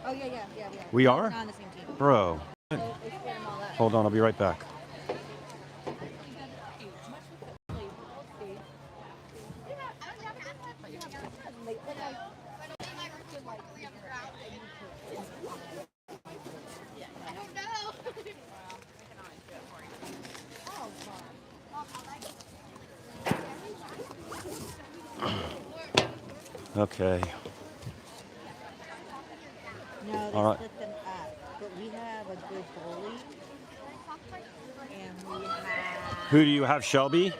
Oh, yeah. We are? We're not on the same team. Bro. So they split them all up. Hold on, I'll be right back. Okay. No, they All right. split them up. But we have a good goalie. And we have... Who do you have, Shelby?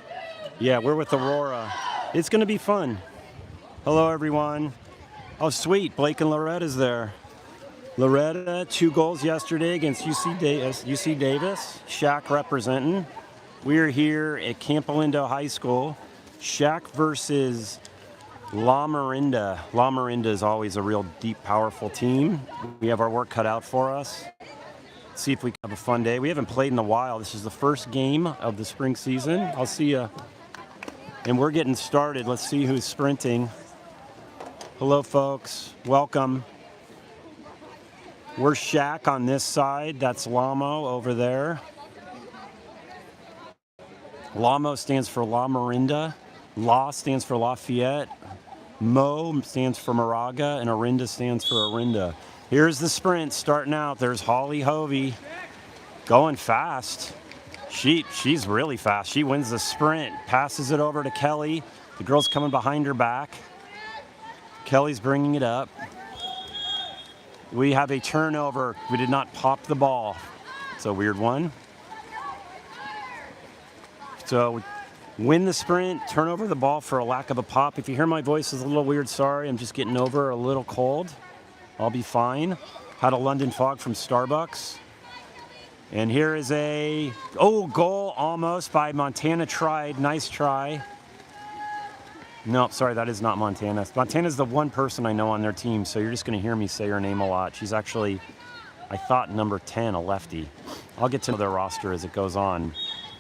Yeah, we're with Aurora. It's going to be fun. Hello, everyone. Oh, sweet. Blake and Loretta's there. Loretta, 2 goals yesterday against UC Davis. SHAQ representing. We're here at Camp Lindo High School. SHAQ versus La Miranda. La Miranda is always a real deep, powerful team. We have our work cut out for us. See if we can have a fun day. We haven't played in a while. This is the first game of the spring season. I'll see you. And we're getting started. Let's see who's sprinting. Hello, folks. Welcome. We're SHAQ on this side. That's LAMO over there. LAMO stands for La Miranda. La stands for Lafayette. Mo stands for Moraga. And Orinda stands for Orinda. Here's the sprint starting out. There's Holly Hovey going fast. She's really fast. She wins the sprint, passes it over to Kelly. The girl's coming behind her back. Kelly's bringing it up. We have a turnover. We did not pop the ball. It's a weird one. So win the sprint, turn over the ball for a lack of a pop. If you hear my voice is a little weird, sorry. I'm just getting over a little cold. I'll be fine. Had a London fog from Starbucks. And here is a, goal almost by Montana tried. Nice try. No, sorry, that is not Montana. Montana's the one person I know on their team, so you're just going to hear me say her name a lot. She's actually, I thought, number 10, a lefty. I'll get to know their roster as it goes on.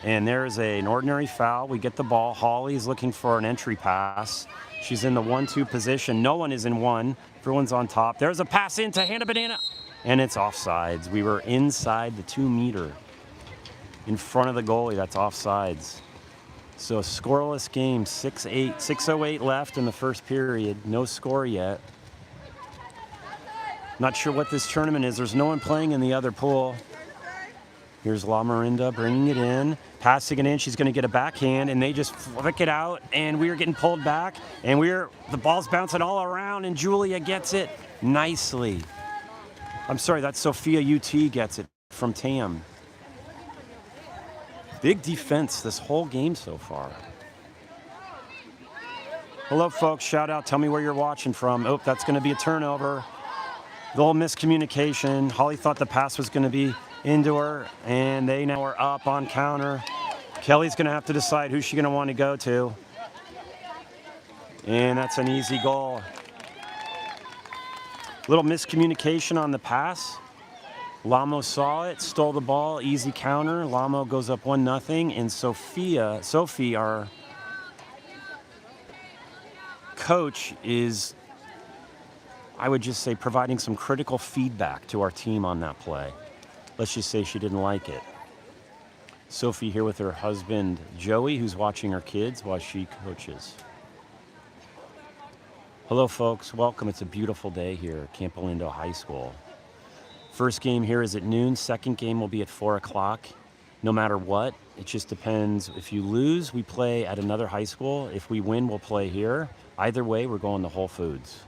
And there's an ordinary foul. We get the ball. Holly's looking for an entry pass. She's in the 1-2 position. No one is in 1. Everyone's on top. There's a pass into Hannah Banana. And it's offsides. We were inside the 2-meter. In front of the goalie. That's offsides. So a scoreless game. 6-8. 6:08 left in the first period. No score yet. Not sure what this tournament is. There's no one playing in the other pool. Here's La Miranda bringing it in, passing it in. She's going to get a backhand, and they just flick it out, and we are getting pulled back, and the ball's bouncing all around, and Julia gets it nicely. I'm sorry, that's Sophia UT gets it from Tam. Big defense this whole game so far. Hello, folks. Shout out. Tell me where you're watching from. Oh, that's going to be a turnover. A little miscommunication. Holly thought the pass was going to be into her, and they now are up on counter. Kelly's going to have to decide who's she going to want to go to. And that's an easy goal. Little miscommunication on the pass. Lamo saw it, stole the ball, easy counter. Lamo goes up 1-0, and Sophie, our coach, is, I would just say, providing some critical feedback to our team on that play. Let's just say she didn't like it. Sophie here with her husband, Joey, who's watching her kids while she coaches. Hello, folks. Welcome. It's a beautiful day here at Camp Lindo High School. First game here is at noon. Second game will be at 4 o'clock. No matter what, it just depends. If you lose, we play at another high school. If we win, we'll play here. Either way, we're going to Whole Foods.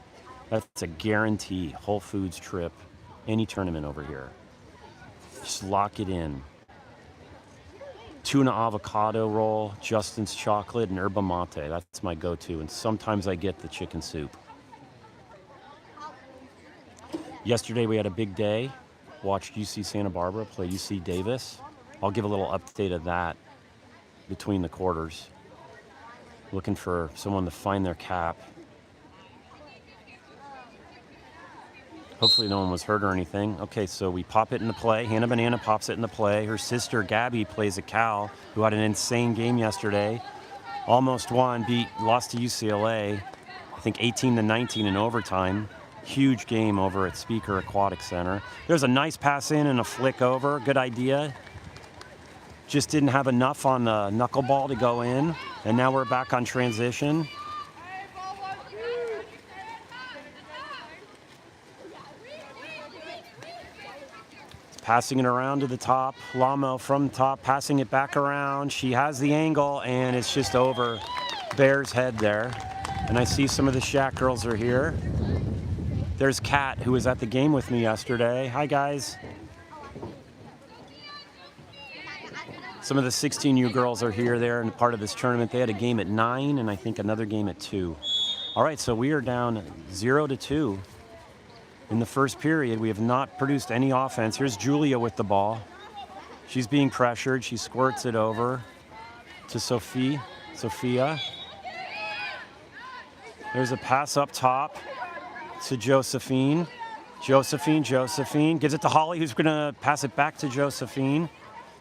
That's a guarantee. Whole Foods trip, any tournament over here. Just lock it in. Tuna avocado roll, Justin's chocolate, and yerba mate. That's my go-to. And sometimes I get the chicken soup. Yesterday we had a big day. Watched UC Santa Barbara play UC Davis. I'll give a little update of that between the quarters. Looking for someone to find their cap. Hopefully no one was hurt or anything. Okay, so we pop it into play. Hannah Banana pops it into play. Her sister, Gabby, plays at Cal, who had an insane game yesterday. Almost won, lost to UCLA, I think 18-19 in overtime. Huge game over at Speaker Aquatic Center. There's a nice pass in and a flick over. Good idea. Just didn't have enough on the knuckleball to go in. And now we're back on transition. Passing it around to the top. LAMO from top, passing it back around. She has the angle, and it's just over Bear's head there. And I see some of the SHAQ girls are here. There's Kat, who was at the game with me yesterday. Hi, guys. Some of the 16U girls are here there and part of this tournament. They had a game at 9 and I think another game at 2. All right, so we are down 0-2 in the first period. We have not produced any offense. Here's Julia with the ball. She's being pressured. She squirts it over to Sophia. There's a pass up top to Josephine. Josephine gives it to Holly, who's going to pass it back to Josephine.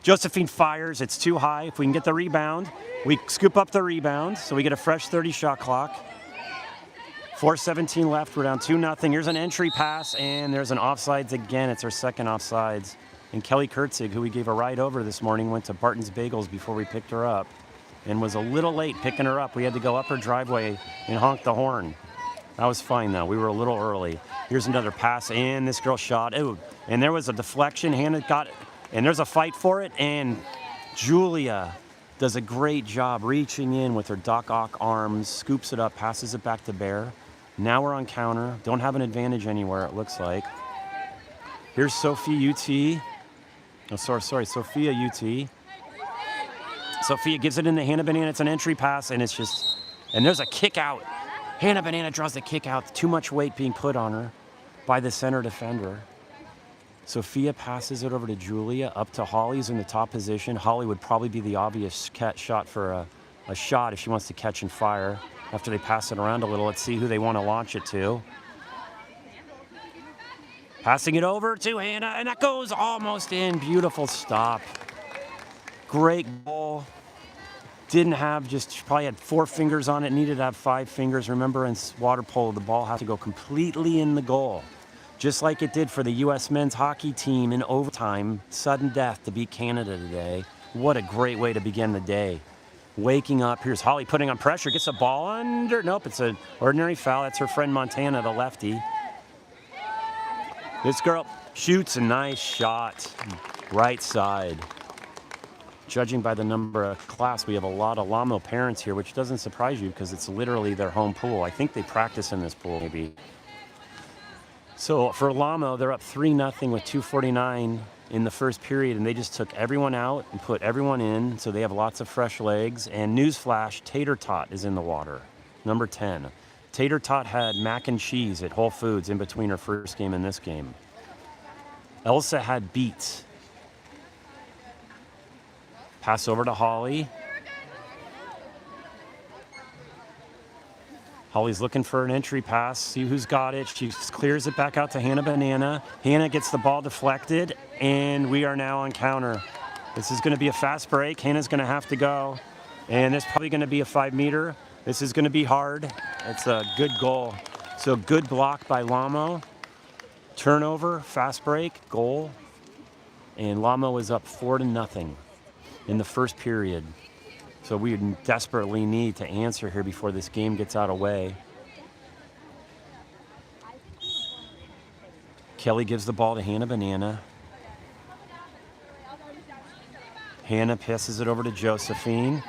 Josephine fires. It's too high. If we can get the rebound, we scoop up the rebound, so we get a fresh 30-shot clock. 4:17 left. We're down 2-0. Here's an entry pass, and there's an offsides again. It's our second offsides. And Kelly Kurtzig, who we gave a ride over this morning, went to Barton's Bagels before we picked her up and was a little late picking her up. We had to go up her driveway and honk the horn. That was fine, though. We were a little early. Here's another pass, and this girl shot. Ooh, and there was a deflection. Hannah got it, and there's a fight for it, and Julia does a great job reaching in with her Doc Ock arms, scoops it up, passes it back to Bear. Now we're on counter. Don't have an advantage anywhere, it looks like. Here's Sophia UT. Oh, sorry, Sophia UT. Sophia gives it into Hannah Banana. It's an entry pass, and it's just, and there's a kick out. Hannah Banana draws the kick out. Too much weight being put on her by the center defender. Sophia passes it over to Julia, up to Holly's in the top position. Holly would probably be the obvious shot for a shot if she wants to catch and fire. After they pass it around a little, let's see who they want to launch it to. Passing it over to Hannah, and that goes almost in. Beautiful stop. Great goal. Didn't have she probably had 4 fingers on it, needed to have 5 fingers. Remember, in water polo, the ball has to go completely in the goal. Just like it did for the U.S. men's hockey team in overtime, sudden death to beat Canada today. What a great way to begin the day. Waking up, here's Holly putting on pressure, gets the ball under. Nope, it's an ordinary foul. That's her friend Montana, the lefty. This girl shoots a nice shot, right side. Judging by the number of class, we have a lot of LAMO parents here, which doesn't surprise you because it's literally their home pool. I think they practice in this pool, maybe. So for LAMO, they're up 3-0 with 2:49 in the first period, and they just took everyone out and put everyone in, so they have lots of fresh legs. And newsflash, Tater Tot is in the water, number 10. Tater Tot had mac and cheese at Whole Foods in between her first game and this game. Elsa had beets. Pass over to Holly. Holly's looking for an entry pass. See who's got it. She clears it back out to Hannah Banana. Hannah gets the ball deflected, and we are now on counter. This is going to be a fast break. Hannah's going to have to go, and there's probably going to be a 5-meter. This is going to be hard. It's a good goal. So good block by LAMO. Turnover, fast break, goal, and LAMO is up 4-0 in the first period. So we desperately need to answer here before this game gets out of the way. Kelly gives the ball to Hannah Banana. Hannah passes it over to Josephine.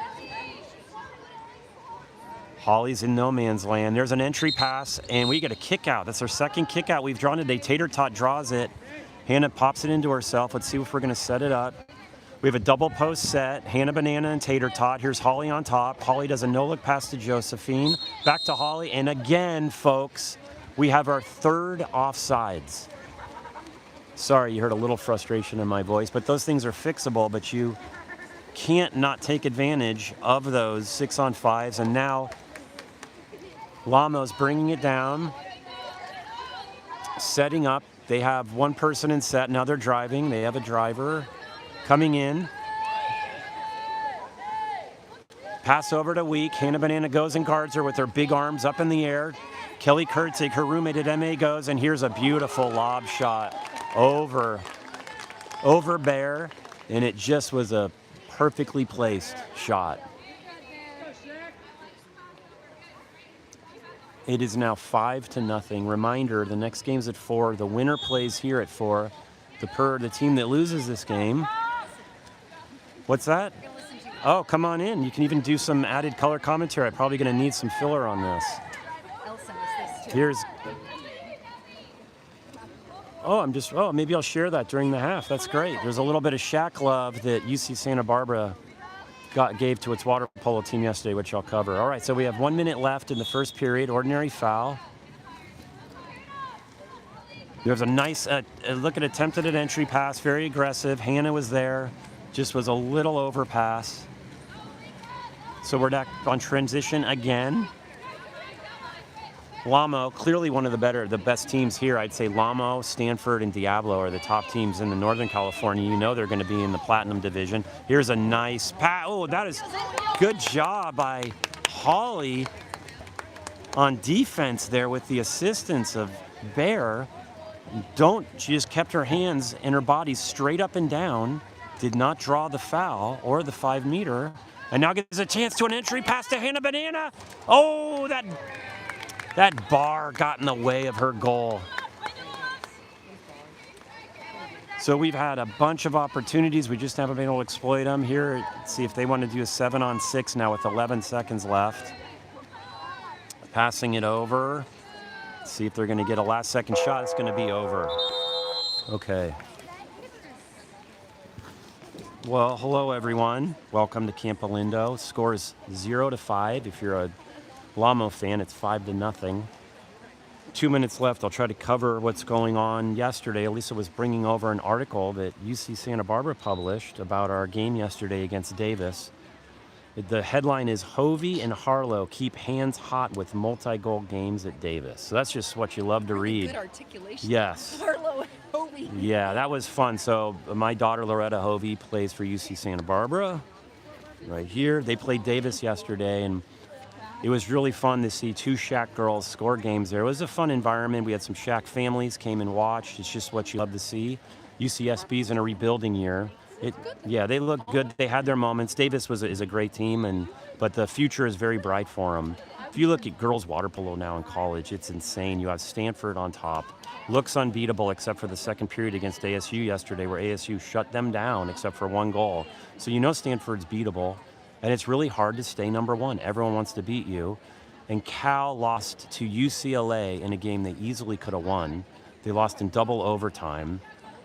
Holly's in no man's land. There's an entry pass, and we get a kick out. That's our second kick out we've drawn today. Tater Tot draws it. Hannah pops it into herself. Let's see if we're going to set it up. We have a double post set, Hannah Banana and Tater Tot. Here's Holly on top. Holly does a no-look pass to Josephine. Back to Holly, and again, folks, we have our third offsides. Sorry, you heard a little frustration in my voice, but those things are fixable, but you can't not take advantage of those 6-on-5s, and now LAMO's bringing it down, setting up. They have one person in set. Now they're driving. They have a driver. Coming in. Pass over to Week. Hannah Banana goes and guards her with her big arms up in the air. Kelly Kurtzig, her roommate at MA, goes, and here's a beautiful lob shot over Bear, and it just was a perfectly placed shot. It is now 5-0. Reminder, the next game's at 4. The winner plays here at 4. The team that loses this game. What's that? Oh, come on in. You can even do some added color commentary. I'm probably going to need some filler on this. Here's. Oh, maybe I'll share that during the half. That's great. There's a little bit of SHAQ love that UC Santa Barbara gave to its water polo team yesterday, which I'll cover. All right, so we have 1 minute left in the first period. Ordinary foul. There's a nice look at attempted an entry pass, very aggressive. Hannah was there, just was a little overpass. So we're back on transition again. LAMO, clearly one of the best teams here. I'd say LAMO, Stanford, and Diablo are the top teams in the Northern California. You know they're going to be in the Platinum Division. Here's a nice pass. Oh, that is good job by Holly on defense there with the assistance of Bear. She just kept her hands and her body straight up and down, did not draw the foul or the 5 meter, and now gets a chance to an entry pass to Hannah Banana. Oh, that bar got in the way of her goal. So we've had a bunch of opportunities. We just haven't been able to exploit them. Here, let's see if they want to do a 7-on-6 now with 11 seconds left. Passing it over. Let's see if they're going to get a last second shot. It's going to be over. Okay. Well, hello everyone. Welcome to Camp Alindo. Score is 0-5. If you're a LAMO fan, it's 5-0. 2 minutes left. I'll try to cover what's going on yesterday. Elisa was bringing over an article that UC Santa Barbara published about our game yesterday against Davis. The headline is Hovey and Harlow keep hands hot with multi-goal games at Davis. So that's just what you love to read. Good articulation. Yes. Harlow and Hovey. Yeah, that was fun. So my daughter Loretta Hovey plays for UC Santa Barbara. Right here. They played Davis yesterday, and it was really fun to see 2 SHAQ girls score games there. It was a fun environment. We had some SHAQ families came and watched. It's just what you love to see. UCSB's in a rebuilding year. Yeah, they look good. They had their moments. Davis is a great team, but the future is very bright for them. If you look at girls water polo now in college, it's insane. You have Stanford on top. Looks unbeatable except for the second period against ASU yesterday, where ASU shut them down except for 1 goal. So you know Stanford's beatable. And it's really hard to stay number 1. Everyone wants to beat you. And Cal lost to UCLA in a game they easily could have won. They lost in double overtime.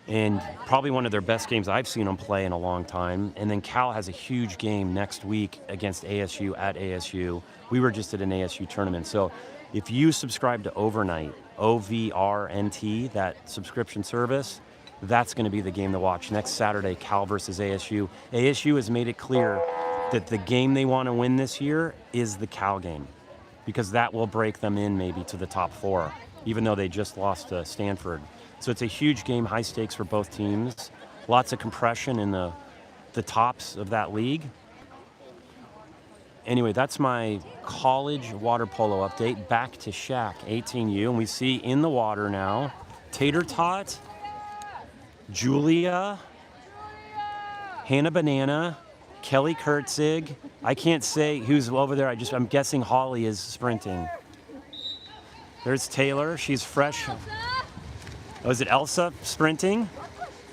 And probably one of their best games I've seen them play in a long time. And then Cal has a huge game next week against ASU at ASU. We were just at an ASU tournament. So if you subscribe to Overnight, OVRNT, that subscription service, that's going to be the game to watch. Next Saturday, Cal versus ASU. ASU has made it clear that the game they want to win this year is the Cal game, because that will break them in maybe to the top 4, even though they just lost to Stanford. So it's a huge game, high stakes for both teams. Lots of compression in the tops of that league. Anyway, that's my college water polo update. Back to SHAQ 18U, and we see in the water now, Tater Tot, Julia, Hannah Banana, Kelly Kurtzig. I can't say who's over there. I'm guessing Holly is sprinting. There's Taylor. She's fresh. Oh, is it Elsa sprinting?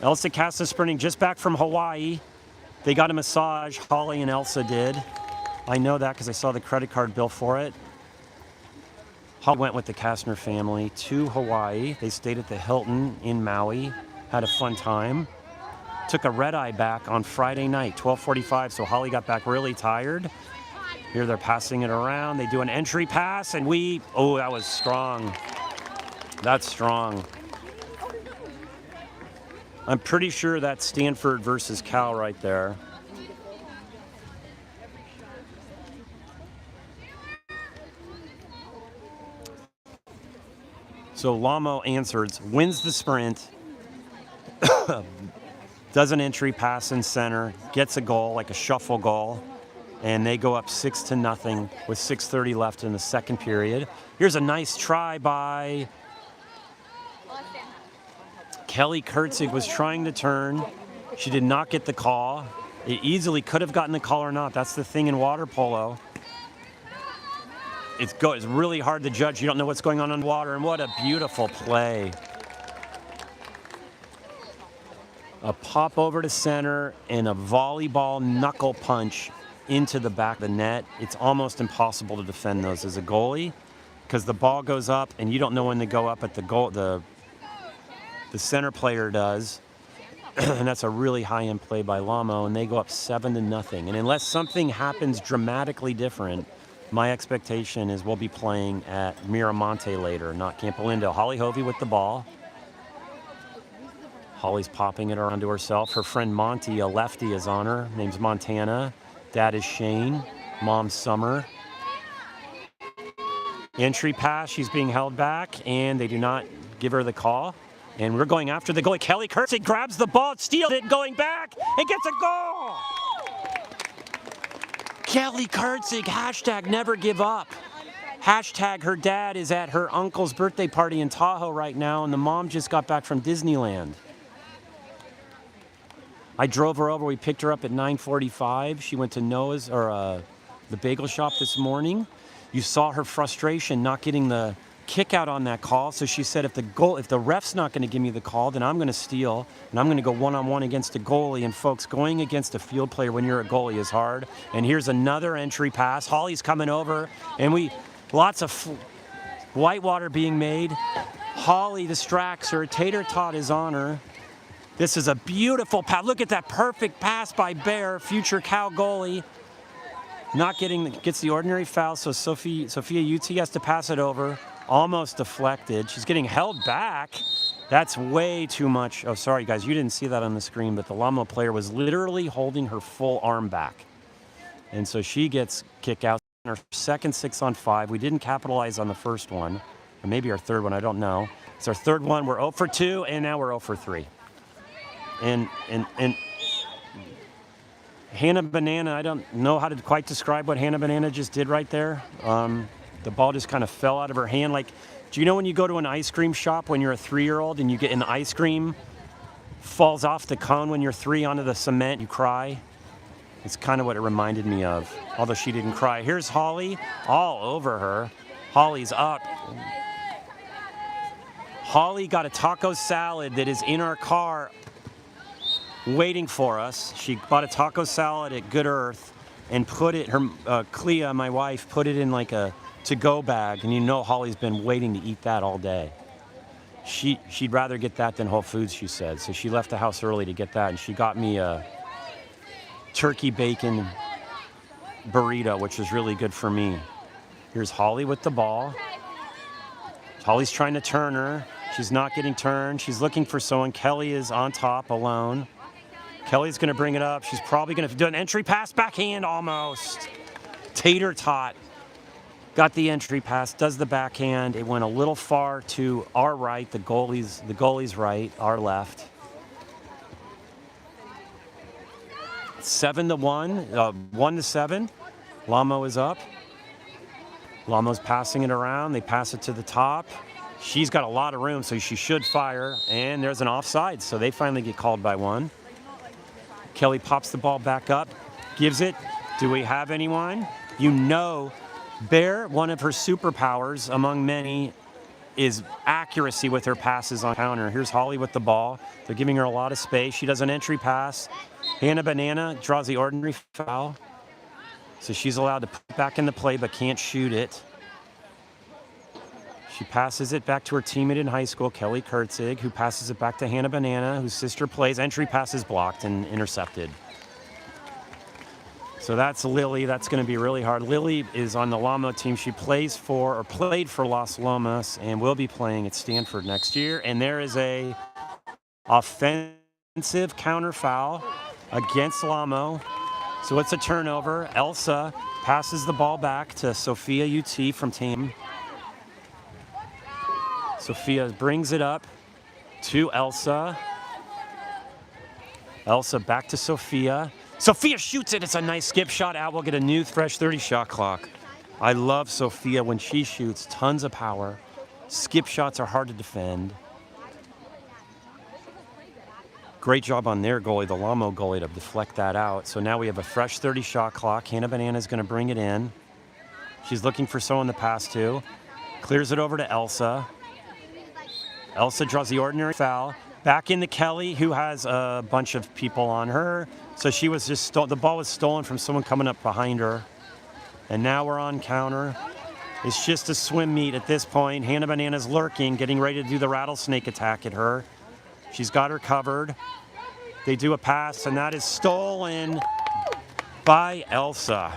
Elsa Casa sprinting just back from Hawaii. They got a massage. Holly and Elsa did. I know that because I saw the credit card bill for it. Holly went with the Kastner family to Hawaii. They stayed at the Hilton in Maui. Had a fun time. Took a red-eye back on Friday night, 12:45, so Holly got back really tired. Here they're passing it around. They do an entry pass, and oh, that was strong. That's strong. I'm pretty sure that's Stanford versus Cal right there. So LAMO answers, wins the sprint, does an entry pass in center, gets a goal, like a shuffle goal. and they go up 6-0 with 6:30 left in the second period. Here's a nice try by Kelly Kurtzig, was trying to turn. She did not get the call. It easily could have gotten the call or not. That's the thing in water polo. It's really hard to judge. You don't know what's going on in water, and what a beautiful play. A pop over to center and a volleyball knuckle punch into the back of the net. It's almost impossible to defend those as a goalie because the ball goes up and you don't know when to go up at the goal. The center player does, and that's a really high-end play by LAMO, and they go up 7-0. And unless something happens dramatically different, my expectation is we'll be playing at Miramonte later, not Campo Lindo. Holly Hovey with the ball. Holly's popping it around to herself. Her friend Monty, a lefty, is on her. Name's Montana. Dad is Shane. Mom's Summer. Entry pass, she's being held back, and they do not give her the call. And we're going after the goalie. Kelly Kurtzig grabs the ball, steals it, going back, and gets a goal! Kelly Kurtzig, hashtag never give up. Hashtag her dad is at her uncle's birthday party in Tahoe right now, and the mom just got back from Disneyland. I drove her over. We picked her up at 9:45. She went to Noah's, or the bagel shop this morning. You saw her frustration not getting the kick out on that call. So she said, if the ref's not going to give me the call, then I'm going to steal, and I'm going to go one-on-one against a goalie. And folks, going against a field player when you're a goalie is hard. And here's another entry pass. Holly's coming over, and lots of whitewater being made. Holly distracts her. Tater Tot is on her. This is a beautiful pass. Look at that perfect pass by Bear, future Cal goalie. Gets the ordinary foul, so Sophia UT has to pass it over. Almost deflected. She's getting held back. That's way too much. Oh, sorry, guys. You didn't see that on the screen, but the LAMO player was literally holding her full arm back. And so she gets kicked out. Her second 6-on-5. We didn't capitalize on the first one. Or maybe our third one. I don't know. It's our third one. We're 0 for 2, and now we're 0 for 3. And Hannah Banana, I don't know how to quite describe what Hannah Banana just did right there. The ball just kind of fell out of her hand. Like, do you know when you go to an ice cream shop when you're a 3-year-old and you get an ice cream falls off the cone when you're 3 onto the cement, you cry? It's kind of what it reminded me of, although she didn't cry. Here's Holly, all over her. Holly's up. Holly got a taco salad that is in our car waiting for us. She bought a taco salad at Good Earth and put it, Clea, my wife, put it in like a to-go bag, and you know Holly's been waiting to eat that all day. She'd rather get that than Whole Foods, she said. So she left the house early to get that, and she got me a turkey bacon burrito, which was really good for me. Here's Holly with the ball. Holly's trying to turn her. She's not getting turned. She's looking for someone. Kelly is on top alone. Kelly's going to bring it up. She's probably going to do an entry pass, backhand almost. Tater Tot got the entry pass, does the backhand. It went a little far to our right, the goalie's right, our left. 7-1, 1-7. LAMO is up. LAMO's passing it around. They pass it to the top. She's got a lot of room, so she should fire. And there's an offside, so they finally get called by one. Kelly pops the ball back up, gives it. Do we have anyone? You know, Bear, one of her superpowers among many, is accuracy with her passes on counter. Here's Holly with the ball. They're giving her a lot of space. She does an entry pass. Hannah Banana draws the ordinary foul. So she's allowed to put it back in the play but can't shoot it. She passes it back to her teammate in high school, Kelly Kurtzig, who passes it back to Hannah Banana, whose sister plays. Entry pass is blocked and intercepted. So that's Lily. That's going to be really hard. Lily is on the LAMO team. She played for Las Lomas and will be playing at Stanford next year. And there is a offensive counter foul against LAMO. So it's a turnover. Elsa passes the ball back to Sophia UT from team. Sophia brings it up to Elsa. Elsa back to Sophia. Sophia shoots it. It's a nice skip shot out. We'll get a new fresh 30 shot clock. I love Sophia when she shoots. Tons of power. Skip shots are hard to defend. Great job on their goalie, the LAMO goalie, to deflect that out. So now we have a fresh 30 shot clock. Hannah Banana's going to bring it in. She's looking for someone to pass to. Clears it over to Elsa. Elsa draws the ordinary foul. Back into Kelly, who has a bunch of people on her. So she was just, the ball was stolen from someone coming up behind her. And now we're on counter. It's just a swim meet at this point. Hannah Banana's lurking, getting ready to do the rattlesnake attack at her. She's got her covered. They do a pass, and that is stolen by Elsa.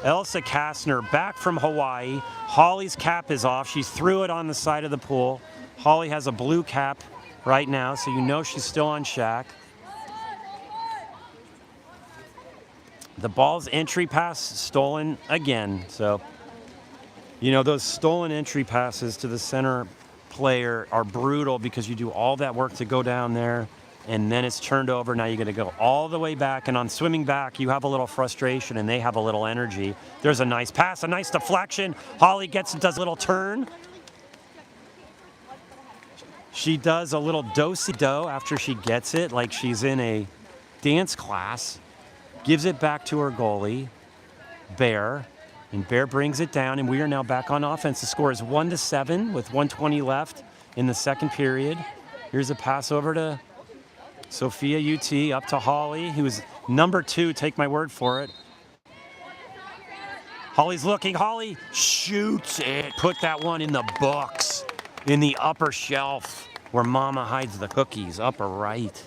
Elsa Kastner, back from Hawaii. Holly's cap is off. She threw it on the side of the pool. Holly has a blue cap right now, so you know she's still on SHAQ. The ball's entry pass stolen again. So, you know, those stolen entry passes to the center player are brutal because you do all that work to go down there and then it's turned over. Now you're going to go all the way back, and on swimming back you have a little frustration and they have a little energy. There's a nice pass, a nice deflection. Holly gets it, does a little turn. She does a little do-si-do after she gets it, like she's in a dance class. Gives it back to her goalie, Bear. And Bear brings it down, and we are now back on offense. The score is 1-7 with 1:20 left in the second period. Here's a pass over to Sophia UT, up to Holly, who's number 2, take my word for it. Holly's looking. Holly shoots it. Put that one in the books, in the upper shelf where Mama hides the cookies, upper right.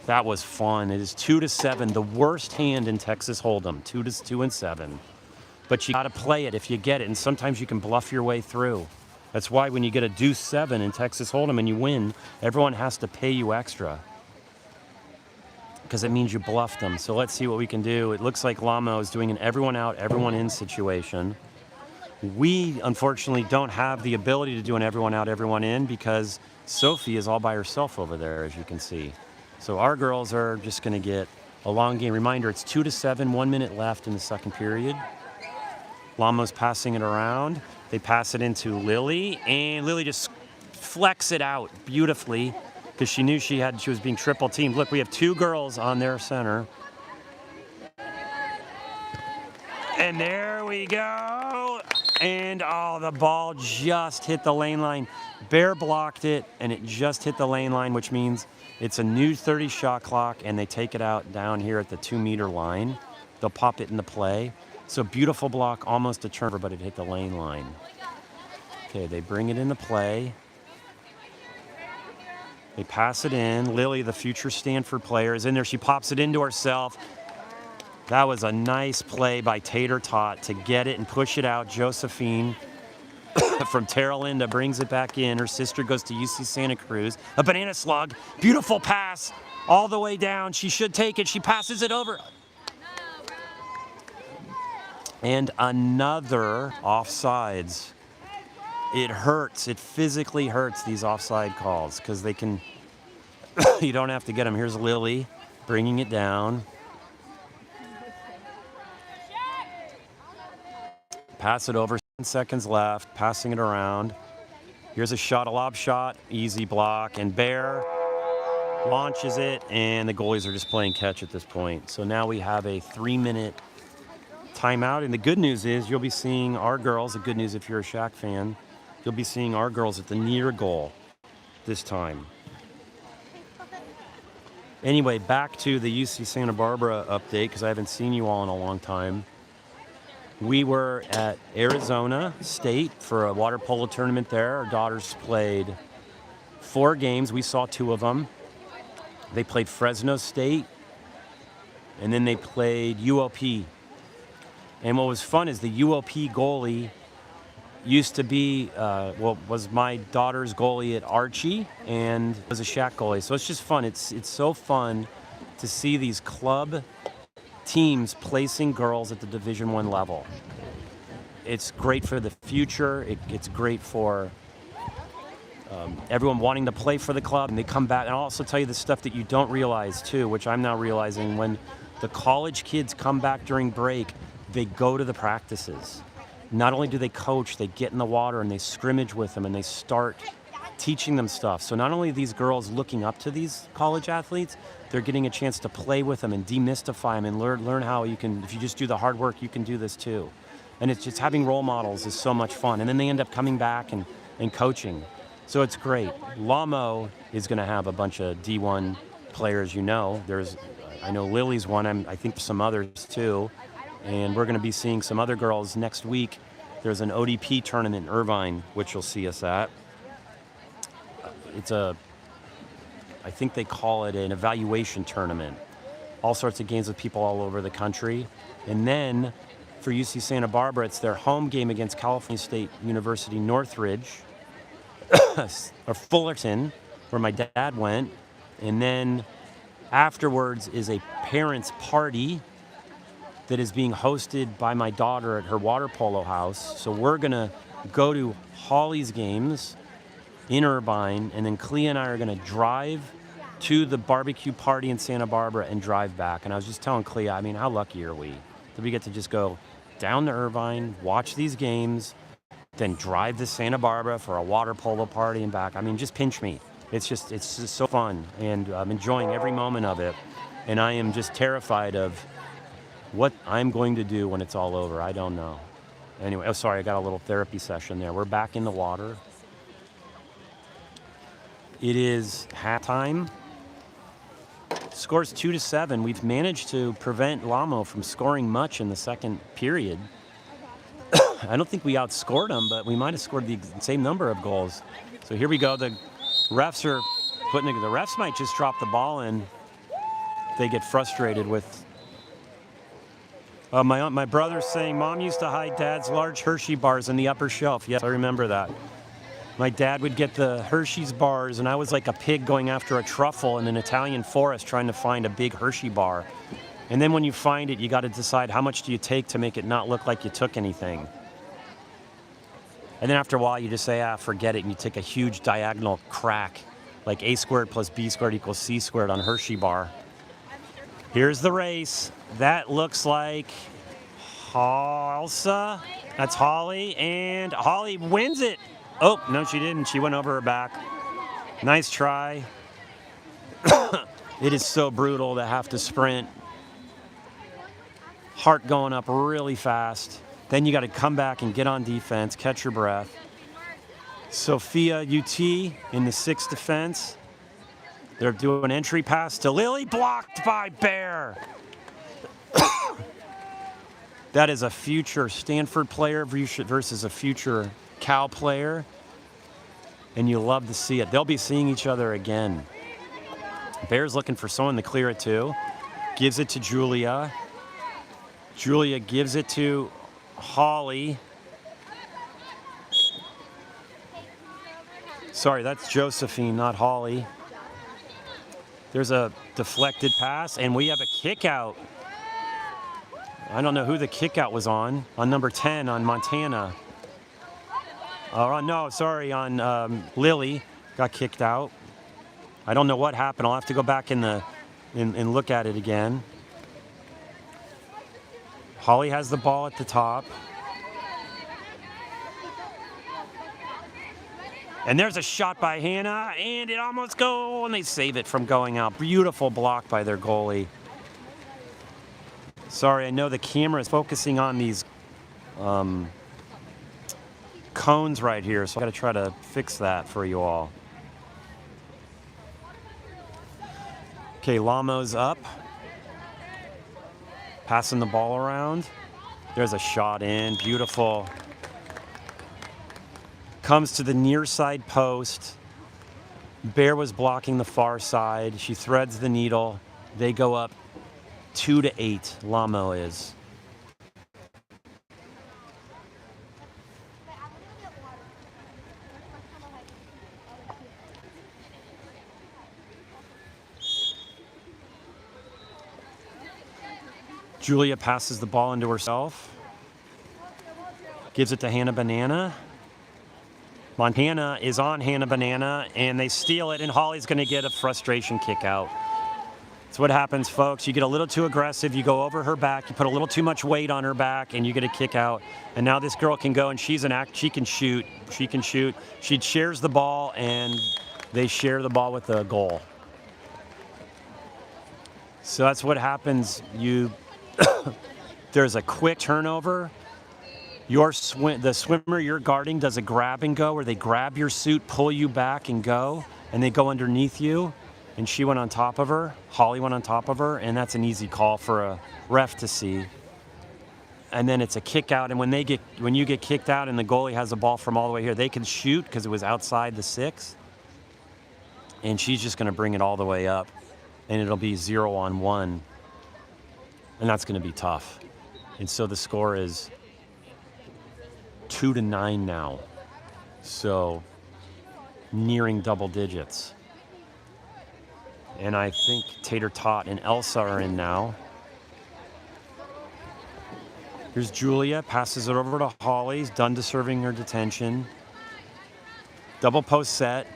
That was fun. It is 2-7, the worst hand in Texas Hold'em, 2-7. But you got to play it if you get it, and sometimes you can bluff your way through. That's why when you get a deuce 7 in Texas Hold'em and you win, everyone has to pay you extra because it means you bluffed them. So let's see what we can do. It looks like LAMO is doing an everyone out, everyone in situation. We, unfortunately, don't have the ability to do an everyone out, everyone in because Sophie is all by herself over there, as you can see. So our girls are just going to get a long game. Reminder, it's 2-7, 1 minute left in the second period. LAMO's passing it around. They pass it into Lily, and Lily just flecks it out beautifully because she knew she was being triple teamed. Look, we have 2 girls on their center. And there we go. And oh, the ball just hit the lane line. Bear blocked it, and it just hit the lane line, which means it's a new 30 shot clock, and they take it out down here at the 2-meter line. They'll pop it into play. So beautiful block, almost a turnover, but it hit the lane line. Okay, they bring it into play. They pass it in. Lily, the future Stanford player, is in there. She pops it into herself. That was a nice play by Tater Tot to get it and push it out. Josephine from Terra Linda brings it back in. Her sister goes to UC Santa Cruz. A banana slug. Beautiful pass all the way down. She should take it. She passes it over. And another offsides. It hurts. It physically hurts, these offside calls, because they can, you don't have to get them. Here's Lily bringing it down. Pass it over, 10 seconds left, passing it around. Here's a shot, a lob shot, easy block, and Bear launches it, and the goalies are just playing catch at this point. So now we have a 3-minute timeout, and the good news is you'll be seeing our girls, the good news if you're a SHAQ fan, you'll be seeing our girls at the near goal this time. Anyway, back to the UC Santa Barbara update, because I haven't seen you all in a long time. We were at Arizona State for a water polo tournament there. Our daughters played 4 games. We saw 2 of them. They played Fresno State, and then they played UOP. And what was fun is the UOP goalie used to be, was my daughter's goalie at Archie and was a SHAQ goalie. So it's just fun. It's so fun to see these club teams placing girls at the Division I level. It's great for the future. It's great for everyone wanting to play for the club, and they come back. And I'll also tell you the stuff that you don't realize too, which I'm now realizing. When the college kids come back during break, they go to the practices. Not only do they coach, they get in the water and they scrimmage with them and they start teaching them stuff. So not only are these girls looking up to these college athletes, they're getting a chance to play with them and demystify them and learn how you can, if you just do the hard work, you can do this too. And it's just having role models is so much fun. And then they end up coming back and coaching. So it's great. LAMO is going to have a bunch of D1 players, you know. I know Lily's one, I think some others too. And we're going to be seeing some other girls next week. There's an ODP tournament in Irvine, which you'll see us at. I think they call it an evaluation tournament. All sorts of games with people all over the country. And then for UC Santa Barbara, it's their home game against California State University Northridge, or Fullerton, where my dad went. And then afterwards is a parents' party that is being hosted by my daughter at her water polo house. So we're gonna go to Holly's games in Irvine, and then Clea and I are gonna drive to the barbecue party in Santa Barbara and drive back. And I was just telling Clea, I mean, how lucky are we that we get to just go down to Irvine, watch these games, then drive to Santa Barbara for a water polo party and back. I mean, just pinch me. It's just so fun, and I'm enjoying every moment of it. And I am just terrified of what I'm going to do when it's all over. I don't know. Anyway, oh, sorry, I got a little therapy session there. We're back in the water. It is halftime. Scores 2-7. We've managed to prevent LAMO from scoring much in the second period. I don't think we outscored them, but we might have scored the same number of goals. So here we go. The refs are the refs might just drop the ball in. They get frustrated with. My brother's saying, Mom used to hide Dad's large Hershey bars in the upper shelf. Yes, I remember that. My dad would get the Hershey's bars, and I was like a pig going after a truffle in an Italian forest trying to find a big Hershey bar. And then when you find it, you got to decide how much do you take to make it not look like you took anything. And then after a while, you just say, forget it, and you take a huge diagonal crack, like A squared plus B squared equals C squared on Hershey bar. Here's the race. That looks like Halsa. That's Holly, and Holly wins it. Oh, no, she didn't. She went over her back. Nice try. It is so brutal to have to sprint. Heart going up really fast. Then you got to come back and get on defense, catch your breath. Sophia UT in the 6th defense. They're doing an entry pass to Lily, blocked by Bear. That is a future Stanford player versus a future Cal player, and you love to see it. They'll be seeing each other again. Bear's looking for someone to clear it to. Gives it to Julia. Julia gives it to Holly. Sorry, that's Josephine, not Holly. There's a deflected pass, and we have a kick out. I don't know who the kick out was on number 10 on Montana. On Lily got kicked out. I don't know what happened. I'll have to go back and look at it again. Holly has the ball at the top. And there's a shot by Hannah, and it almost goes, and they save it from going out. Beautiful block by their goalie. Sorry, I know the camera is focusing on these cones right here, so I gotta try to fix that for you all. Okay, LAMO's up. Passing the ball around. There's a shot in, beautiful. Comes to the near side post. Bear was blocking the far side. She threads the needle. They go up 2-8, LAMO is. Julia passes the ball into herself. Gives it to Hannah Banana. Montana is on Hannah Banana, and they steal it, and Holly's going to get a frustration kick out. That's what happens, folks. You get a little too aggressive, you go over her back, you put a little too much weight on her back, and you get a kick out. And now this girl can go, and she can shoot. She can shoot. She shares the ball, and they share the ball with the goal. So that's what happens. There's a quick turnover. The swimmer you're guarding does a grab and go, where they grab your suit, pull you back, and go, and they go underneath you. And she went on top of her. Holly went on top of her, and that's an easy call for a ref to see. And then it's a kick out, and when you get kicked out and the goalie has the ball from all the way here, they can shoot because it was outside the 6. And she's just going to bring it all the way up, and it'll be 0-on-1. And that's going to be tough. And so the score is 2-9 now. So nearing double digits. And I think Tater Tot and Elsa are in now. Here's Julia, passes it over to Holly, done deserving her detention. Double post set.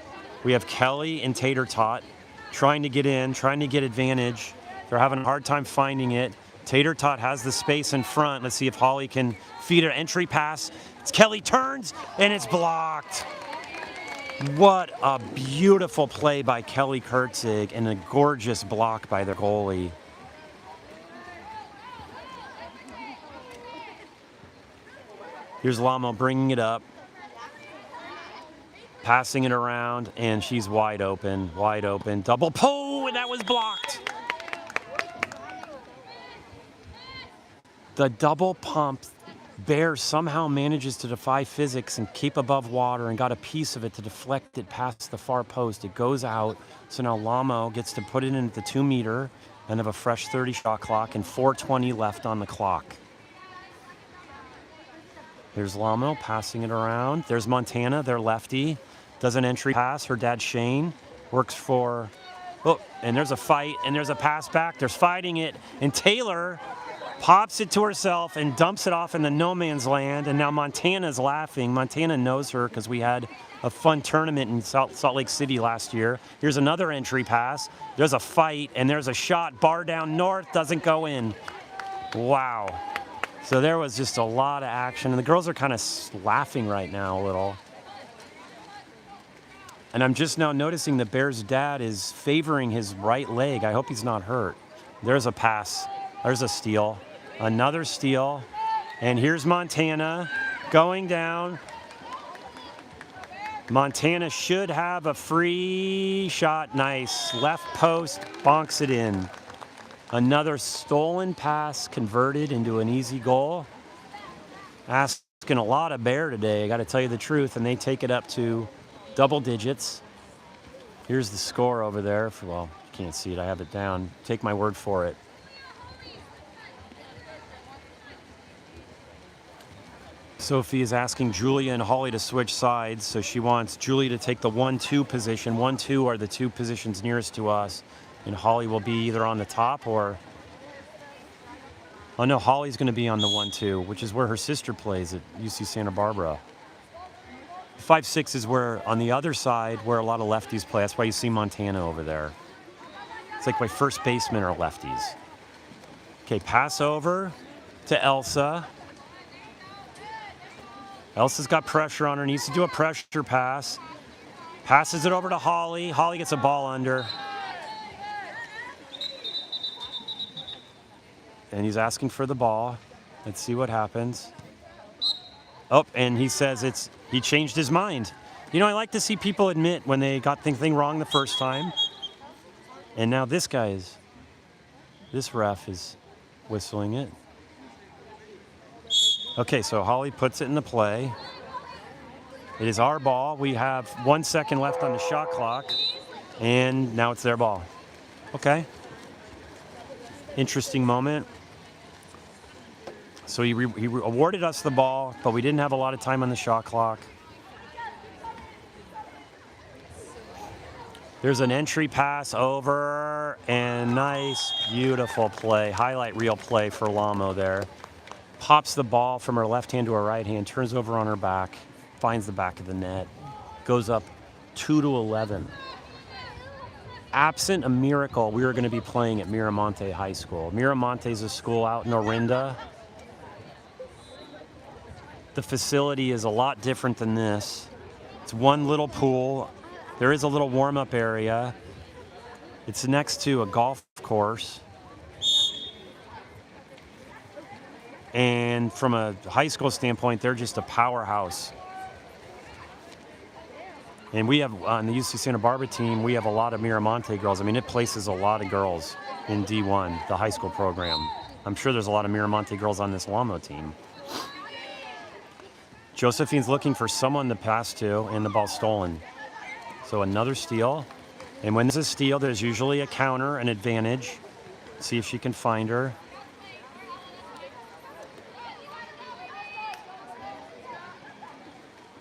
We have Kelly and Tater Tot trying to get in, trying to get advantage. They're having a hard time finding it. Tater Tot has the space in front. Let's see if Holly can feed an entry pass. It's Kelly turns, and it's blocked. What a beautiful play by Kelly Kurtzig and a gorgeous block by their goalie. Here's LAMO bringing it up, passing it around, and she's wide open, wide open. Double pull, and that was blocked. The double pump. Bear somehow manages to defy physics and keep above water and got a piece of it to deflect it past the far post. It goes out, so now LAMO gets to put it in at the 2 meter and have a fresh 30 shot clock and 4:20 left on the clock. There's LAMO passing it around. There's Montana, their lefty, does an entry pass. Her dad Shane works for, and there's a fight, and there's a pass back. There's fighting it, and Taylor pops it to herself and dumps it off in the no man's land, and now Montana's laughing. Montana knows her because we had a fun tournament in Salt Lake City last year. Here's another entry pass. There's a fight, and there's a shot. Bar down north, doesn't go in. Wow. So there was just a lot of action, and the girls are kind of laughing right now a little. And I'm just now noticing the Bears' dad is favoring his right leg. I hope he's not hurt. There's a pass. There's a steal. Another steal. And here's Montana going down. Montana should have a free shot. Nice. Left post, bonks it in. Another stolen pass converted into an easy goal. Asking a lot of Bear today, I got to tell you the truth, and they take it up to double digits. Here's the score over there. Well, you can't see it. I have it down. Take my word for it. Sophie is asking Julia and Holly to switch sides, so she wants Julia to take the 1-2 position. 1-2 are the 2 positions nearest to us, and Holly will be either on the top or... Oh no, Holly's going to be on the 1-2, which is where her sister plays at UC Santa Barbara. 5-6 is where, on the other side, where a lot of lefties play. That's why you see Montana over there. It's like my first basemen are lefties. Okay, pass over to Elsa. Elsa's got pressure on her, needs to do a pressure pass. Passes it over to Holly. Holly gets a ball under. And he's asking for the ball. Let's see what happens. Oh, and he says he changed his mind. You know, I like to see people admit when they got thing wrong the first time. And now this ref is whistling it. Okay, so Holly puts it in the play. It is our ball. We have 1 second left on the shot clock, and now it's their ball. Okay. Interesting moment. So he awarded us the ball, but we didn't have a lot of time on the shot clock. There's an entry pass over, and nice, beautiful play. Highlight reel play for LAMO there. Pops the ball from her left hand to her right hand, turns over on her back, finds the back of the net. goes up 2-11. Absent a miracle, we are going to be playing at Miramonte High School. Miramonte is a school out in Orinda. The facility is a lot different than this. It's one little pool. There is a little warm-up area. It's next to a golf course. And from a high school standpoint, they're just a powerhouse. And we have, on the UC Santa Barbara team, we have a lot of Miramonte girls. I mean, it places a lot of girls in D1, the high school program. I'm sure there's a lot of Miramonte girls on this LAMO team. Josephine's looking for someone to pass to, and the ball stolen. So another steal. And when there's a steal, there's usually a counter, an advantage. See if she can find her.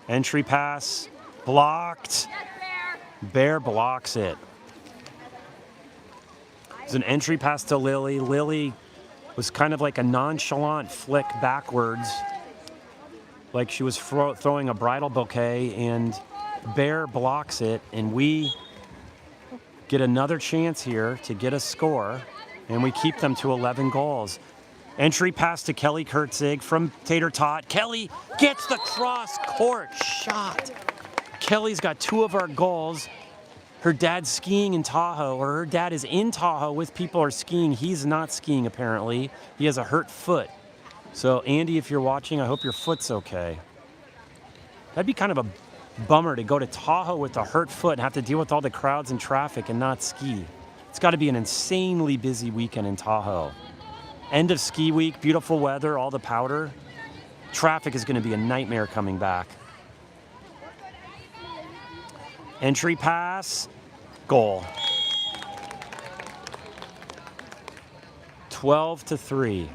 Entry pass, blocked. Bear blocks it. It's an entry pass to Lily. Lily was kind of like a nonchalant flick backwards, like she was throwing a bridal bouquet, and Bear blocks it, and we get another chance here to get a score, and we keep them to 11 goals. Entry pass to Kelly Kurtzig from Tater Tot. Kelly gets the cross-court shot. Kelly's got 2 of our goals. Her dad's skiing in Tahoe, or her dad is in Tahoe with people who are skiing. He's not skiing, apparently. He has a hurt foot. So, Andy, if you're watching, I hope your foot's okay. That'd be kind of a bummer to go to Tahoe with a hurt foot and have to deal with all the crowds and traffic and not ski. It's got to be an insanely busy weekend in Tahoe. End of ski week, beautiful weather, all the powder. Traffic is going to be a nightmare coming back. Entry pass, goal. 12-3.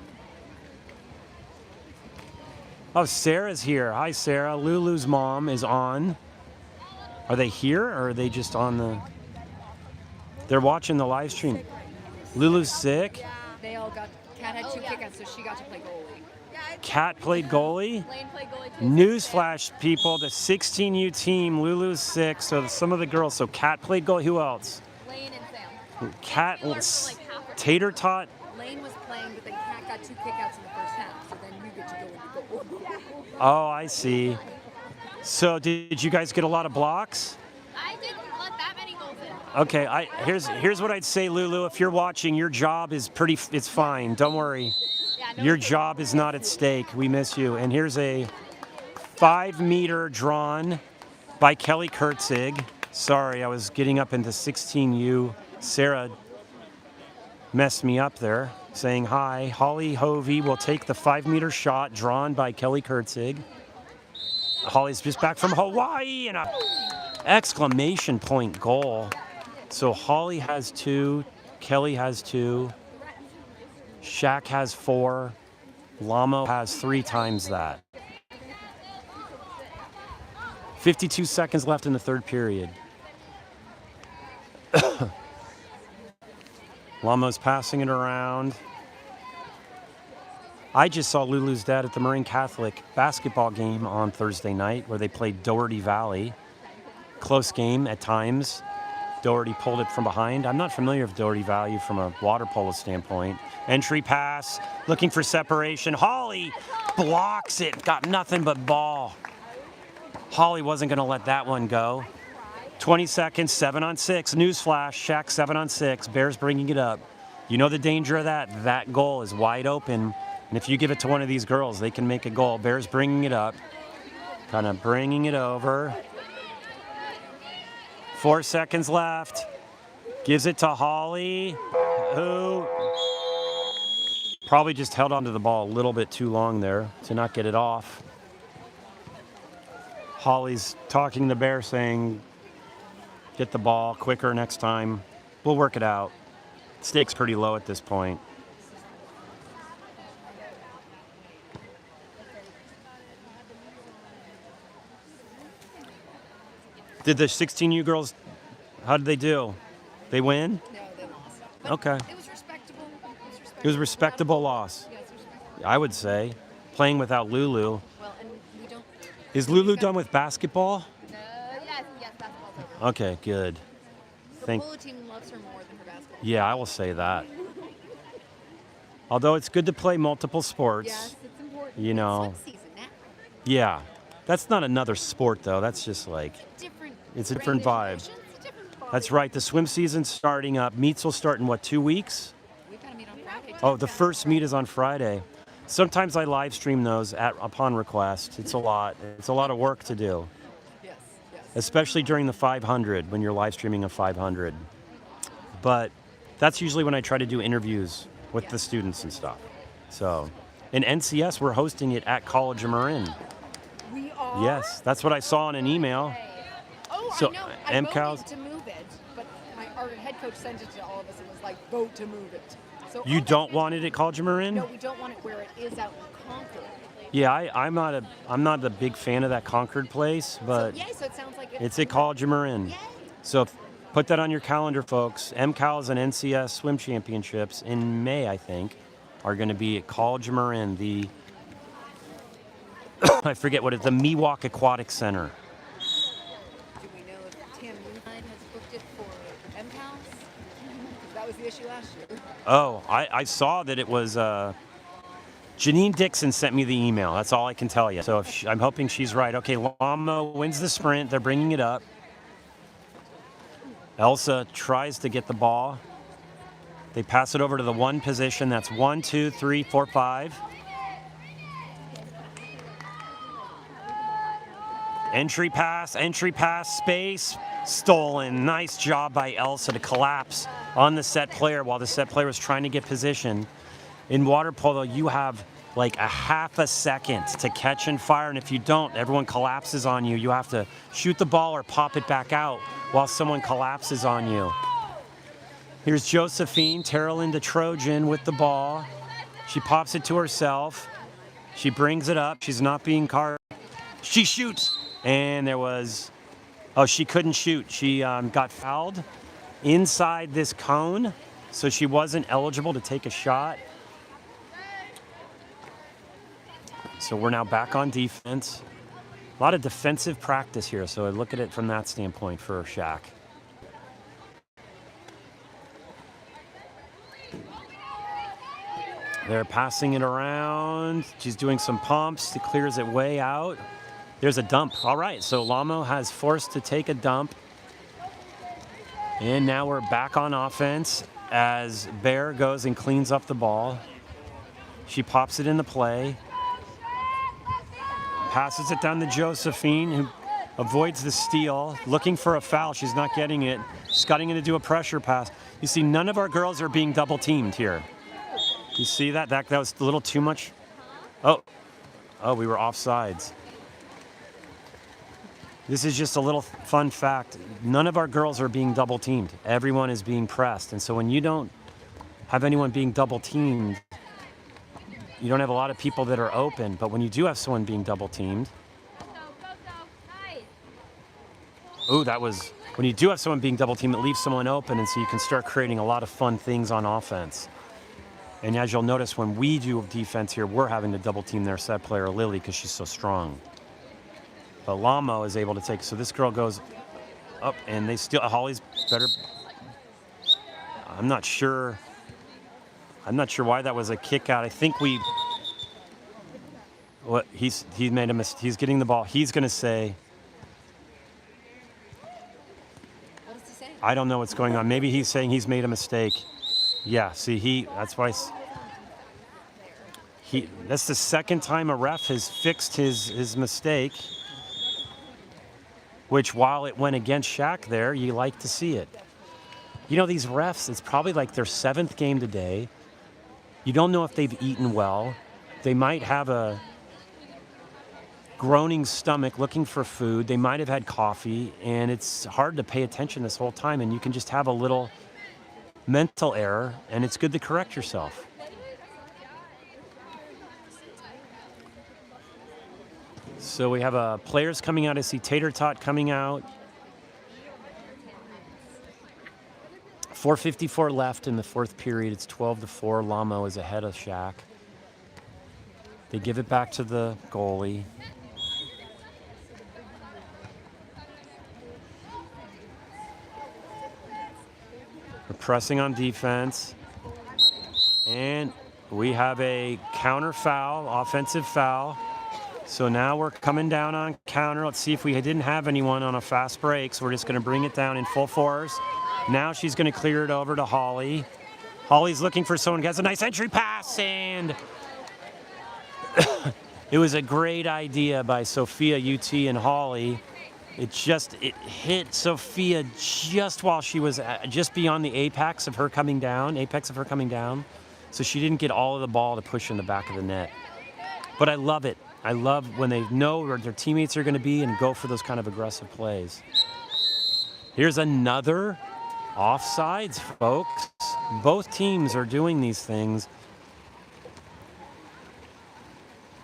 Oh, Sarah's here. Hi, Sarah. Lulu's mom is on. Are they here, or are they just on the... They're watching the live stream. Lulu's sick? They all got... Kat had 2 kickouts, so she got to play goalie. Kat played goalie? Lane played goalie too. Newsflash, people. The 16U team, Lulu's sick, so some of the girls... So Kat played goalie. Who else? Lane and Sam. Kat, They were for like half or- Tater Tot. Lane was playing, but then Kat got 2 kickouts in the first half, so then you get to go into goal. Oh, I see. So did you guys get a lot of blocks? I didn't let that many goals in. Okay, here's what I'd say, Lulu. If you're watching, your job is it's fine. Don't worry. Yeah, no, Your job is not at stake. We miss you. And here's a 5-meter drawn by Kelly Kurtzig. Sorry, I was getting up into 16U. Sarah messed me up there, saying hi. Holly Hovey will take the 5-meter shot drawn by Kelly Kurtzig. Holly's just back from Hawaii, and a exclamation point goal. So Holly has 2, Kelly has 2, SHAQ has 4, LAMO has 3 times that. 52 seconds left in the 3rd period. LAMO's passing it around. I just saw Lulu's dad at the Marine Catholic basketball game on Thursday night where they played Doherty Valley. Close game at times. Doherty pulled it from behind. I'm not familiar with Doherty Valley from a water polo standpoint. Entry pass, looking for separation. Holly blocks it, got nothing but ball. Holly wasn't gonna let that one go. 20 seconds, 7-on-6. Newsflash, SHAQ 7-on-6. Bears bringing it up. You know the danger of that? That goal is wide open. And if you give it to one of these girls, they can make a goal. Bears bringing it up. Kind of bringing it over. 4 seconds left. Gives it to Holly, who probably just held onto the ball a little bit too long there to not get it off. Holly's talking to the Bear saying, get the ball quicker next time. We'll work it out. Stakes pretty low at this point. Did the 16U girls, how did they do? They win? No, they lost. But Okay. It was respectable. It was a respectable loss, Yeah, it's respectable. I would say. Playing without Lulu. Well, and we don't... Is Lulu done with basketball? Yes, Okay, good. Her Thank. polo team loves her more than her basketball. Yeah, I will say that. Although it's good to play multiple sports. Yes, it's important. You know. It's swim season now. Yeah. That's not another sport though. That's just like Different. it's a different range of vibe. motion, it's a different vibe. That's right. The swim season's starting up. Meets will start in what, 2 weeks? We've got to meet on Friday. Oh, the first meet is on Friday. Sometimes I live stream those upon request. It's a lot. It's a lot of work to do, Yes, yes. especially during the 500 when you're live streaming a 500. But that's usually when I try to do interviews with the students and stuff. So, in NCS, we're hosting it at College of Marin. We are? Yes, that's what I saw in an email. Oh, So, I know. I MCAL's voted to move it, but our head coach sent it to all of us and was like, vote to move it. So You that's don't want it at College of Marin? No, we don't want it where it is out in Concord. Yeah, I'm not a big fan of that Concord place, but So it sounds like it's at College of Marin. Yay. So put that on your calendar, folks. MCAL's and NCS swim championships in May, I think, are going to be at College of Marin, the I forget what it's, the Miwok Aquatic Center. Do we know if Tam Newline has booked it for MCALs? That was the issue last year. Oh, I saw that it was Janine Dixon sent me the email. That's all I can tell you. So if I'm hoping she's right. Okay, LAMO wins the sprint. They're bringing it up. Elsa tries to get the ball. They pass it over to the one position. That's 1, 2, 3, 4, 5. Entry pass, space, stolen. Nice job by Elsa to collapse on the set player while the set player was trying to get position. In water polo, you have like a half a second to catch and fire, and if you don't, everyone collapses on you. You have to shoot the ball or pop it back out while someone collapses on you. Here's Josephine, Taralinda Trojan with the ball. She pops it to herself. She brings it up. She's not being carded. She shoots. And there was, she couldn't shoot. She got fouled inside this cone, so she wasn't eligible to take a shot. So we're now back on defense. A lot of defensive practice here, so I look at it from that standpoint for SHAQ. They're passing it around. She's doing some pumps. She clears it way out. There's a dump. All right, so LAMO has forced to take a dump. And now we're back on offense as Bear goes and cleans up the ball. She pops it into play. Passes it down to Josephine, who avoids the steal, looking for a foul. She's not getting it. She's cutting in to do a pressure pass. You see, none of our girls are being double teamed here. You see that? That was a little too much. Oh, we were offsides. This is just a little fun fact. None of our girls are being double teamed. Everyone is being pressed. And so when you don't have anyone being double teamed, you don't have a lot of people that are open. But when you do have someone being double teamed, when you do have someone being double teamed, it leaves someone open. And so you can start creating a lot of fun things on offense. And as you'll notice, when we do defense here, we're having to double team their set player, Lily, because she's so strong. But LAMO is able to take, so this girl goes up and they still, Holly's better. I'm not sure why that was a kick out. I think he made a mistake. He's getting the ball. He's going to say, What does he say? I don't know what's going on. Maybe he's saying he's made a mistake. Yeah, see, that's why that's the second time a ref has fixed his mistake. Which, while it went against SHAQ there, you like to see it. You know, these refs, it's probably like their 7th game today. You don't know if they've eaten well. They might have a groaning stomach looking for food. They might have had coffee, and it's hard to pay attention this whole time, and you can just have a little mental error, and it's good to correct yourself. So we have players coming out. I see Tater Tot coming out. 4:54 left in the 4th period. It's 12-4. LAMO is ahead of SHAQ. They give it back to the goalie. We're pressing on defense. And we have a counter foul, offensive foul. So now we're coming down on counter. Let's see if we didn't have anyone on a fast break. So we're just going to bring it down in full force. Now she's going to clear it over to Holly. Holly's looking for someone who has a nice entry pass, and it was a great idea by Sophia, UT, and Holly. It hit Sophia just while she was just beyond the apex of her coming down. So she didn't get all of the ball to push in the back of the net. But I love it. I love when they know where their teammates are going to be and go for those kind of aggressive plays. Here's another offsides, folks. Both teams are doing these things.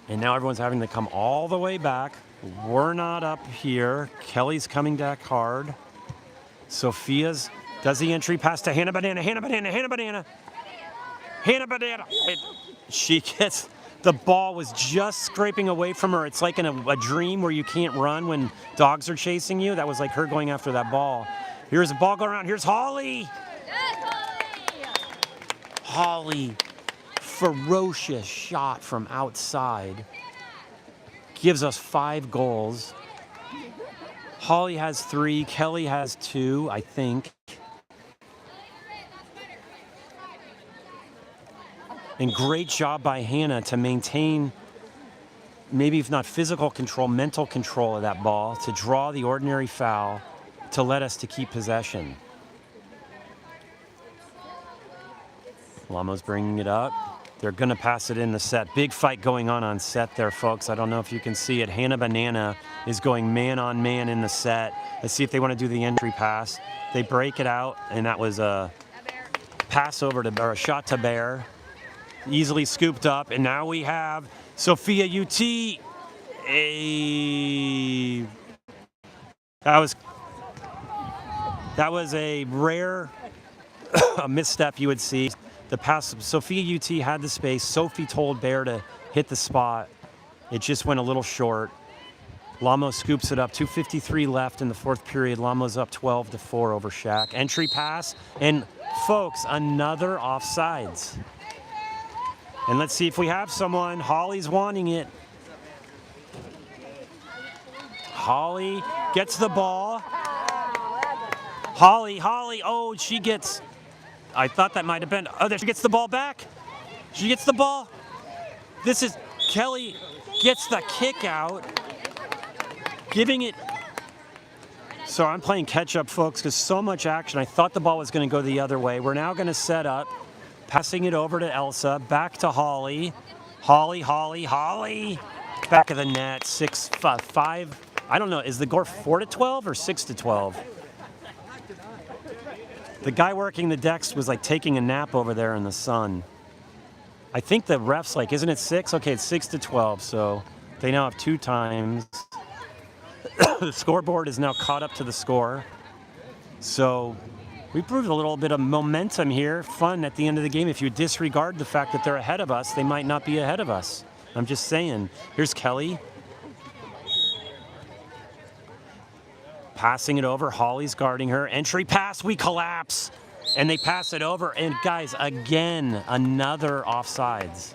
And now everyone's having to come all the way back. We're not up here. Kelly's coming back hard. Sophia's does the entry pass to Hannah Banana. She gets... The ball was just scraping away from her. It's like in a dream where you can't run when dogs are chasing you. That was like her going after that ball. Here's a ball going around. Here's Holly. Holly, ferocious shot from outside. Gives us 5 goals. Holly has 3. Kelly has 2, I think. And great job by Hannah to maintain, maybe if not physical control, mental control of that ball, to draw the ordinary foul, to let us to keep possession. LAMO's bringing it up. They're going to pass it in the set. Big fight going on set there, folks. I don't know if you can see it. Hannah Banana is going man-on-man in the set. Let's see if they want to do the entry pass. They break it out, and that was a pass over to, or a shot to Bear. Easily scooped up, and now we have Sophia UT. That was a rare misstep you would see. The pass, Sophia UT had the space. Sophie told Bear to hit the spot. It just went a little short. LAMO scoops it up. 2:53 left in the fourth period. LAMO's up 12-4 over SHAQ. Entry pass, and folks, another offsides. And let's see if we have someone. Holly's wanting it. Holly gets the ball. Holly, oh, she gets, I thought that might have been, oh, there she gets the ball back. She gets the ball. This is, Kelly gets the kick out, giving it. So I'm playing catch up, folks, because so much action. I thought the ball was going to go the other way. We're now going to set up. Passing it over to Elsa, back to Holly. Holly. Back of the net, 6-5. I don't know, is the score 4-12 or 6-12? The guy working the decks was like taking a nap over there in the sun. I think the ref's like, isn't it 6? Okay, it's 6-12, so they now have 2 times. The scoreboard is now caught up to the score. So we proved a little bit of momentum here, fun at the end of the game. If you disregard the fact that they're ahead of us, they might not be ahead of us. I'm just saying. Here's Kelly. Passing it over. Holly's guarding her. Entry pass. We collapse. And they pass it over. And guys, again, another offsides.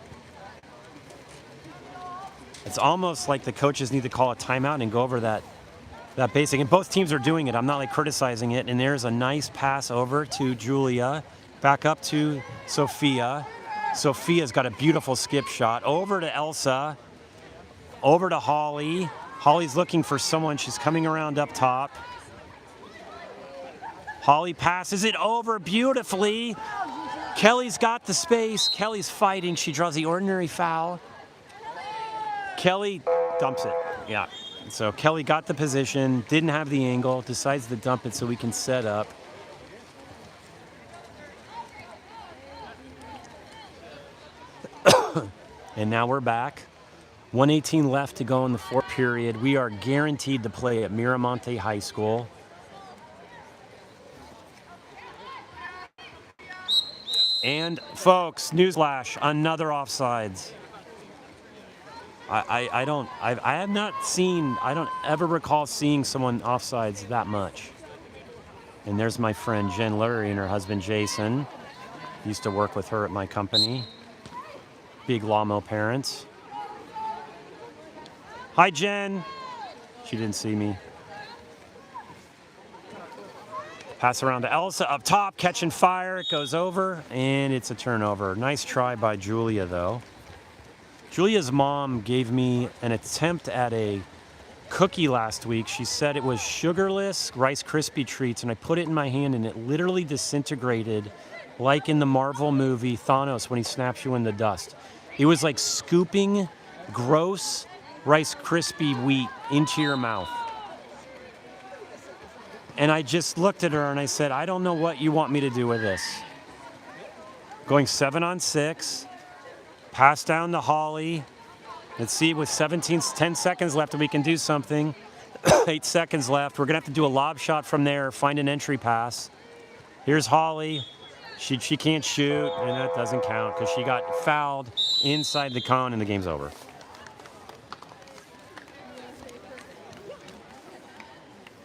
It's almost like the coaches need to call a timeout and go over that basic, and both teams are doing it. I'm not like criticizing it. And there's a nice pass over to Julia, back up to Sophia. Sophia's got a beautiful skip shot over to Elsa, over to Holly. Holly's looking for someone. She's coming around up top. Holly passes it over beautifully. Kelly's got the space. Kelly's fighting. She draws the ordinary foul. Kelly dumps it. Yeah. So Kelly got the position, didn't have the angle, decides to dump it so we can set up. And now we're back. 1:18 left to go in the fourth period. We are guaranteed to play at Miramonte High School. And folks, newsflash, another offsides. I don't ever recall seeing someone offsides that much. And there's my friend Jen Lurie and her husband Jason. Used to work with her at my company. Big LAMO parents. Hi, Jen. She didn't see me. Pass around to Elsa up top, catching fire. It goes over, and it's a turnover. Nice try by Julia, though. Julia's mom gave me an attempt at a cookie last week. She said it was sugarless Rice Krispie treats, and I put it in my hand, and it literally disintegrated like in the Marvel movie Thanos when he snaps you in the dust. It was like scooping gross Rice Krispie wheat into your mouth. And I just looked at her and I said, I don't know what you want me to do with this. Going 7-on-6, pass down to Holly. Let's see, with 10 seconds left, if we can do something. 8 seconds left. We're going to have to do a lob shot from there, find an entry pass. Here's Holly. She can't shoot, and that doesn't count because she got fouled inside the cone, and the game's over.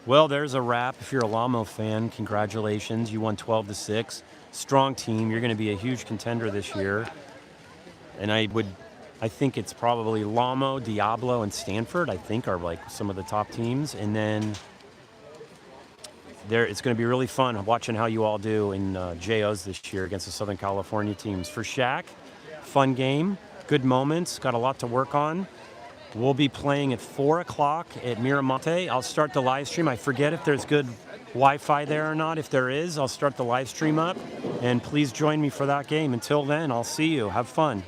Well, there's a wrap. If you're a LAMO fan, congratulations. You won 12-6. Strong team. You're going to be a huge contender this year. And I think it's probably LAMO, Diablo, and Stanford, I think, are like some of the top teams. And then it's going to be really fun watching how you all do in JOs this year against the Southern California teams. For SHAQ, fun game, good moments, got a lot to work on. We'll be playing at 4 o'clock at Miramonte. I'll start the live stream. I forget if there's good Wi-Fi there or not. If there is, I'll start the live stream up. And please join me for that game. Until then, I'll see you. Have fun.